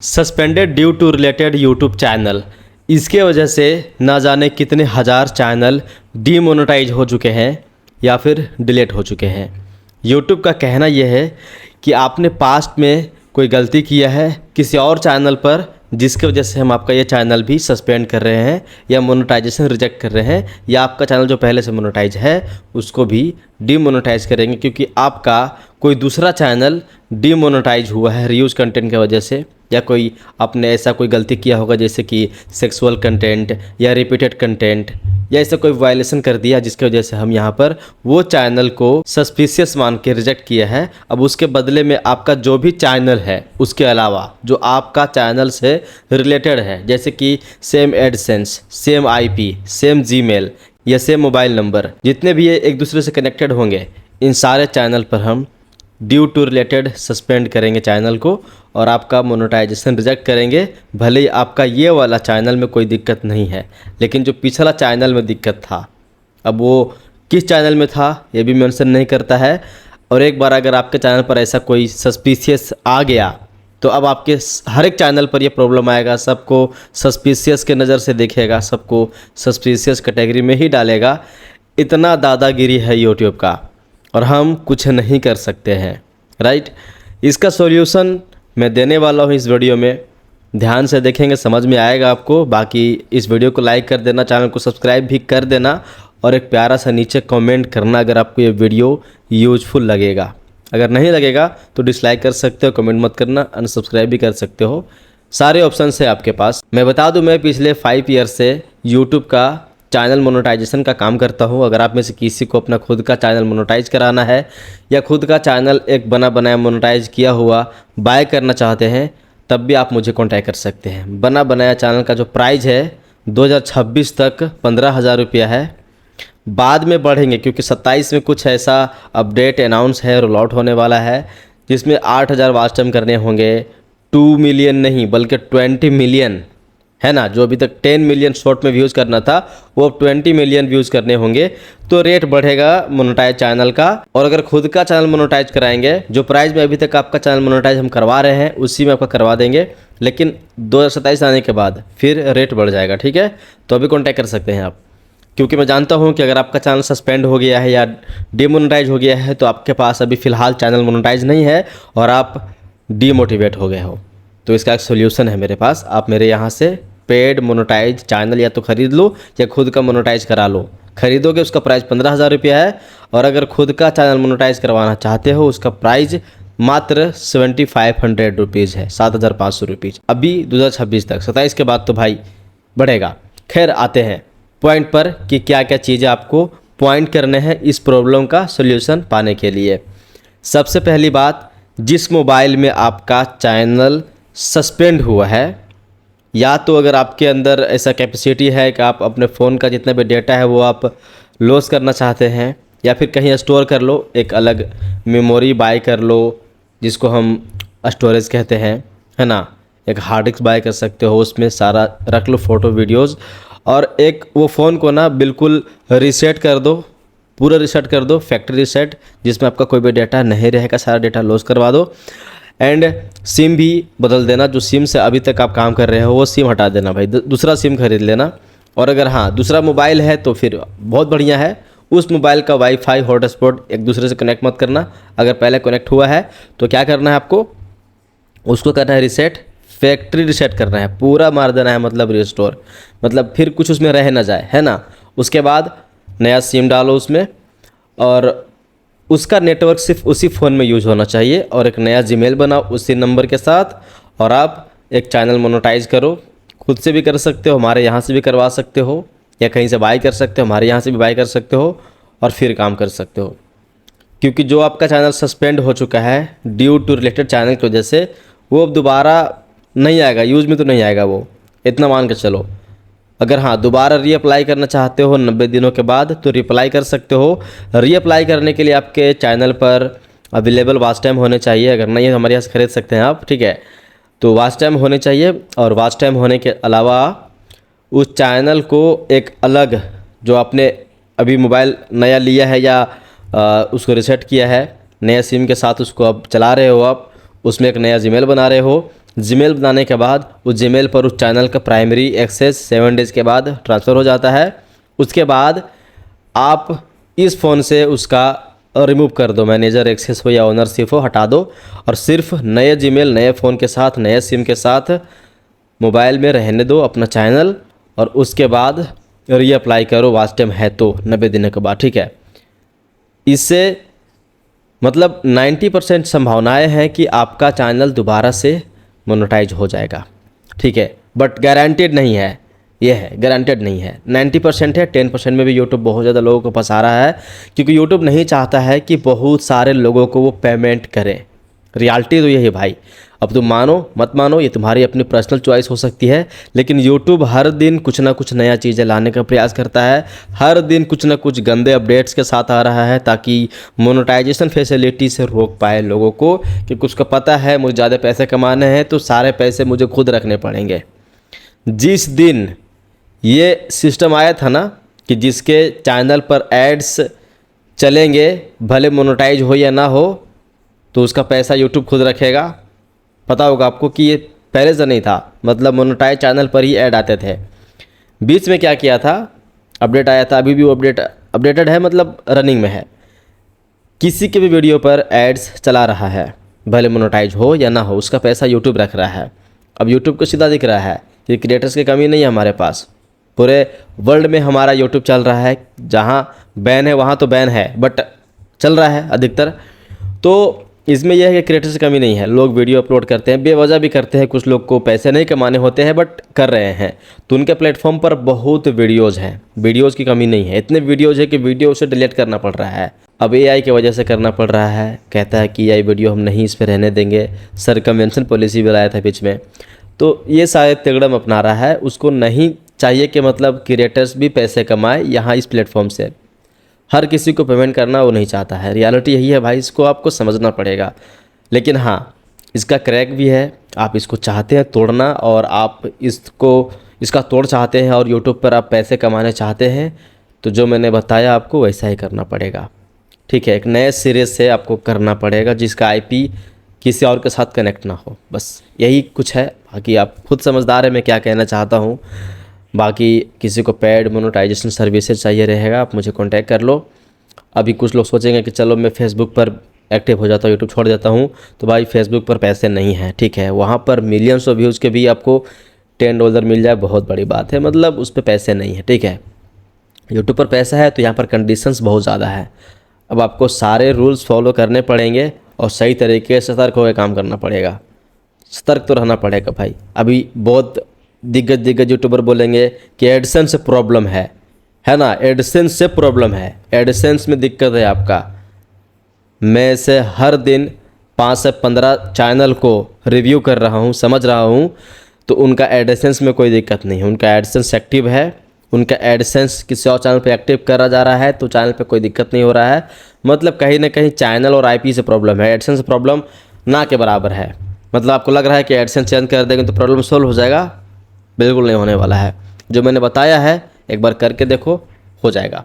Suspended due to related YouTube channel. इसके वजह से ना जाने कितने हज़ार चैनल डीमोनेटाइज हो चुके हैं या फिर डिलीट हो चुके हैं। यूट्यूब का कहना यह है कि आपने पास्ट में कोई गलती किया है किसी और चैनल पर, जिसके वजह से हम आपका ये चैनल भी सस्पेंड कर रहे हैं या मोनेटाइजेशन रिजेक्ट कर रहे हैं, या आपका चैनल जो पहले से मोनेटाइज है उसको भी डीमोनेटाइज करेंगे क्योंकि आपका कोई दूसरा चैनल डीमोनेटाइज हुआ है रीयूज कंटेंट की वजह से, या कोई आपने ऐसा कोई गलती किया होगा जैसे कि सेक्सुअल कंटेंट या रिपीटेड कंटेंट या ऐसा कोई वायलेशन कर दिया जिसकी वजह से हम यहाँ पर वो चैनल को सस्पिशियस मान के रिजेक्ट किया है। अब उसके बदले में आपका जो भी चैनल है उसके अलावा जो आपका चैनल से रिलेटेड है, जैसे कि same AdSense, same IP, same Gmail या सेम मोबाइल नंबर, जितने भी ये एक दूसरे से कनेक्टेड होंगे, इन सारे चैनल पर हम ड्यू टू रिलेटेड सस्पेंड करेंगे चैनल को और आपका मोनेटाइजेशन रिजेक्ट करेंगे। भले ही आपका ये वाला चैनल में कोई दिक्कत नहीं है, लेकिन जो पिछला चैनल में दिक्कत था, अब वो किस चैनल में था ये भी मेंशन नहीं करता है। और एक बार अगर आपके चैनल पर ऐसा कोई सस्पिशियस आ गया तो अब आपके हर एक चैनल पर ये प्रॉब्लम आएगा, सबको सस्पिशियस के नज़र से देखेगा, सबको सस्पिशियस कैटेगरी में ही डालेगा। इतना दादागिरी है यूट्यूब का और हम कुछ नहीं कर सकते हैं, राइट। इसका सॉल्यूशन मैं देने वाला हूँ इस वीडियो में, ध्यान से देखेंगे समझ में आएगा आपको। बाकी इस वीडियो को लाइक कर देना, चैनल को सब्सक्राइब भी कर देना और एक प्यारा सा नीचे कमेंट करना अगर आपको ये वीडियो यूजफुल लगेगा। अगर नहीं लगेगा तो डिसलाइक कर सकते हो, कमेंट मत करना, अनसब्सक्राइब भी कर सकते हो, सारे ऑप्शन है आपके पास। मैं बता दूं, मैं पिछले 5 ईयर से यूट्यूब का चैनल मोनेटाइजेशन का काम करता हूं। अगर आप में से किसी को अपना खुद का चैनल मोनेटाइज कराना है या खुद का चैनल एक बना बनाया मोनेटाइज किया हुआ बाय करना चाहते हैं, तब भी आप मुझे कांटेक्ट कर सकते हैं। बना बनाया चैनल का जो प्राइस है 2026 तक 15,000 रुपया है, बाद में बढ़ेंगे क्योंकि 27 में कुछ ऐसा अपडेट अनाउंस है, रोल आउट होने वाला है, जिसमें 8,000 वॉच टाइम करने होंगे। 2 मिलियन नहीं बल्कि 20 मिलियन है ना, जो अभी तक 10 मिलियन शॉर्ट में व्यूज़ करना था वो अब 20 मिलियन व्यूज़ करने होंगे, तो रेट बढ़ेगा मोनेटाइज चैनल का। और अगर खुद का चैनल मोनेटाइज कराएंगे, जो प्राइस में अभी तक आपका चैनल मोनेटाइज हम करवा रहे हैं उसी में आपका करवा देंगे, लेकिन 2027 आने के बाद फिर रेट बढ़ जाएगा, ठीक है। तो अभी कॉन्टैक्ट कर सकते हैं आप, क्योंकि मैं जानता हूं कि अगर आपका चैनल सस्पेंड हो गया है या डीमोनेटाइज हो गया है तो आपके पास अभी फ़िलहाल चैनल मोनेटाइज नहीं है और आप डीमोटिवेट हो गए हो। तो इसका एक सोल्यूशन है मेरे पास, आप मेरे यहाँ से पेड मोनेटाइज चैनल या तो ख़रीद लो या खुद का मोनेटाइज करा लो। खरीदोगे उसका प्राइस 15,000 रुपया है, और अगर खुद का चैनल मोनेटाइज करवाना चाहते हो उसका प्राइस मात्र 7,500 रुपीज़ है, 7,500 रुपीज़ अभी 2026 तक। 27 के बाद तो भाई बढ़ेगा। खैर आते हैं पॉइंट पर कि क्या क्या चीज़ें आपको पॉइंट करने हैं इस प्रॉब्लम का सॉल्यूशन पाने के लिए। सबसे पहली बात, जिस मोबाइल में आपका चैनल सस्पेंड हुआ है, या तो अगर आपके अंदर ऐसा कैपेसिटी है कि आप अपने फ़ोन का जितना भी डेटा है वो आप लॉस करना चाहते हैं, या फिर कहीं स्टोर कर लो, एक अलग मेमोरी बाय कर लो जिसको हम स्टोरेज कहते हैं, है ना। एक हार्ड डिस्क बाय कर सकते हो, उसमें सारा रख लो फ़ोटो वीडियोज़, और एक वो फ़ोन को ना बिल्कुल रीसेट कर दो, पूरा रीसेट कर दो, फैक्ट्री रीसेट, जिसमें आपका कोई भी डेटा नहीं रहेगा, सारा डेटा लॉस करवा दो। एंड सिम भी बदल देना, जो सिम से अभी तक आप काम कर रहे हो वो सिम हटा देना भाई, दूसरा सिम खरीद लेना। और अगर हाँ दूसरा मोबाइल है तो फिर बहुत बढ़िया है, उस मोबाइल का वाईफाई हॉटस्पॉट एक दूसरे से कनेक्ट मत करना। अगर पहले कनेक्ट हुआ है तो क्या करना है आपको, उसको करना है रीसेट, फैक्ट्री रीसेट करना है, पूरा मार देना है, मतलब रिस्टोर, मतलब फिर कुछ उसमें रह ना जाए, है ना। उसके बाद नया सिम डालो उसमें, और उसका नेटवर्क सिर्फ उसी फ़ोन में यूज होना चाहिए, और एक नया जीमेल बनाओ उसी नंबर के साथ, और आप एक चैनल मोनेटाइज करो। खुद से भी कर सकते हो, हमारे यहाँ से भी करवा सकते हो, या कहीं से बाय कर सकते हो, हमारे यहाँ से भी बाय कर सकते हो, और फिर काम कर सकते हो। क्योंकि जो आपका चैनल सस्पेंड हो चुका है ड्यू टू रिलेटेड चैनल की वजह से, वो अब दोबारा नहीं आएगा, यूज़ में तो नहीं आएगा वो, इतना मान के चलो। अगर हाँ दोबारा रीअप्लाई करना चाहते हो 90 दिनों के बाद तो रिप्लाई कर सकते हो। रीअप्लाई करने के लिए आपके चैनल पर अवेलेबल वॉच टाइम होने चाहिए, अगर नहीं है हमारे यहाँ से खरीद सकते हैं आप, ठीक है। तो वॉच टाइम होने चाहिए, और वॉच टाइम होने के अलावा उस चैनल को एक अलग, जो आपने अभी मोबाइल नया लिया है या उसको रीसेट किया है, नया सिम के साथ उसको अब चला रहे हो आप, उसमें एक नया जीमेल बना रहे हो, जीमेल बनाने के बाद उस जीमेल पर उस चैनल का प्राइमरी एक्सेस 7 डेज़ के बाद ट्रांसफ़र हो जाता है। उसके बाद आप इस फ़ोन से उसका रिमूव कर दो, मैनेजर एक्सेस हो या ओनरशिप हो हटा दो, और सिर्फ नए जीमेल नए फ़ोन के साथ नए सिम के साथ मोबाइल में रहने दो अपना चैनल, और उसके बाद रीअप्लाई करो वॉच टाइम है तो 90 दिनों के बाद, ठीक है। इससे मतलब 90% संभावनाएं हैं कि आपका चैनल दोबारा से मोनेटाइज हो जाएगा, ठीक है, बट गारंटेड नहीं है, ये है गारंटेड नहीं है। 90% है, 10% में भी यूट्यूब बहुत ज़्यादा लोगों को फंसा रहा है, क्योंकि यूट्यूब नहीं चाहता है कि बहुत सारे लोगों को वो पेमेंट करें। रियलिटी तो यही है भाई, अब तुम मानो मत मानो ये तुम्हारी अपनी पर्सनल चॉइस हो सकती है, लेकिन यूट्यूब हर दिन कुछ ना कुछ नया चीज़ें लाने का प्रयास करता है, हर दिन कुछ ना कुछ गंदे अपडेट्स के साथ आ रहा है, ताकि मोनेटाइजेशन फैसिलिटी से रोक पाए लोगों को, क्योंकि उसको पता है मुझे ज़्यादा पैसे कमाने हैं तो सारे पैसे मुझे खुद रखने पड़ेंगे। जिस दिन ये सिस्टम आया था ना कि जिसके चैनल पर एड्स चलेंगे भले मोनेटाइज हो या ना हो, तो उसका पैसा यूट्यूब खुद रखेगा। पता होगा आपको कि ये पहले से नहीं था, मतलब मोनेटाइज चैनल पर ही ऐड आते थे। बीच में क्या किया था, अपडेट आया था, अभी भी वो अपडेटेड है, मतलब रनिंग में है। किसी के भी वीडियो पर एड्स चला रहा है, भले मोनेटाइज हो या ना हो, उसका पैसा यूट्यूब रख रहा है। अब यूट्यूब को सीधा दिख रहा है कि क्रिएटर्स की कमी नहीं है हमारे पास, पूरे वर्ल्ड में हमारा यूट्यूब चल रहा है, जहाँ बैन है वहाँ तो बैन है, बट चल रहा है अधिकतर। तो इसमें यह है कि क्रिएटर्स की कमी नहीं है, लोग वीडियो अपलोड करते हैं, बेवजह भी करते हैं, कुछ लोग को पैसे नहीं कमाने होते हैं बट कर रहे हैं, तो उनके प्लेटफॉर्म पर बहुत वीडियोज़ हैं, वीडियोज़ की कमी नहीं है। इतने वीडियोज़ है कि वीडियो उसे डिलीट करना पड़ रहा है, अब AI की वजह से करना पड़ रहा है। कहता है कि AI वीडियो हम नहीं इस पर रहने देंगे, सर्कमवेंशन पॉलिसी भी लाया था बीच में, तो ये शायद तिगड़म अपना रहा है। उसको नहीं चाहिए कि मतलब क्रिएटर्स भी पैसे कमाए यहाँ इस प्लेटफॉर्म से, हर किसी को पेमेंट करना वो नहीं चाहता है। रियलिटी यही है भाई, इसको आपको समझना पड़ेगा। लेकिन हाँ, इसका क्रैक भी है, आप इसको चाहते हैं तोड़ना, और आप इसका तोड़ चाहते हैं और यूट्यूब पर आप पैसे कमाने चाहते हैं, तो जो मैंने बताया आपको वैसा ही करना पड़ेगा, ठीक है। एक नए सिरे से आपको करना पड़ेगा जिसका IP किसी और के साथ कनेक्ट ना हो, बस यही कुछ है। बाकी आप खुद समझदार हैं मैं क्या कहना चाहता हूँ। बाकी किसी को पेड मोनेटाइजेशन सर्विसेज चाहिए रहेगा, आप मुझे कांटेक्ट कर लो। अभी कुछ लोग सोचेंगे कि चलो मैं फेसबुक पर एक्टिव हो जाता हूँ, यूट्यूब छोड़ देता हूँ, तो भाई फेसबुक पर पैसे नहीं हैं, ठीक है। वहाँ पर मिलियंस ऑफ व्यूज़ के भी आपको $10 मिल जाए, बहुत बड़ी बात है, मतलब उस पर पैसे नहीं है, ठीक है। यूट्यूब पर पैसा है तो यहाँ पर कंडीशंस बहुत ज़्यादा है। अब आपको सारे रूल्स फॉलो करने पड़ेंगे और सही तरीके से सतर्क होकर काम करना पड़ेगा। सतर्क तो रहना पड़ेगा भाई। अभी बहुत दिग्गज यूट्यूबर बोलेंगे कि एडसेंस से प्रॉब्लम है ना, एडसेंस से प्रॉब्लम है, एडसेंस में दिक्कत है आपका। मैं इसे हर दिन 5 से 15 चैनल को रिव्यू कर रहा हूँ, समझ रहा हूँ, तो उनका एडसेंस में कोई दिक्कत नहीं है, उनका एडसेंस एक्टिव है, उनका एडसेंस किसी और चैनल पे एक्टिव करा जा रहा है तो चैनल पे कोई दिक्कत नहीं हो रहा है। मतलब कहीं ना कहीं चैनल और IP से प्रॉब्लम है, एडसेंस प्रॉब्लम ना के बराबर है। मतलब आपको लग रहा है कि एडसेंस चेंज कर देंगे तो प्रॉब्लम सॉल्व हो जाएगा, बिल्कुल नहीं होने वाला है। जो मैंने बताया है एक बार करके देखो, हो जाएगा।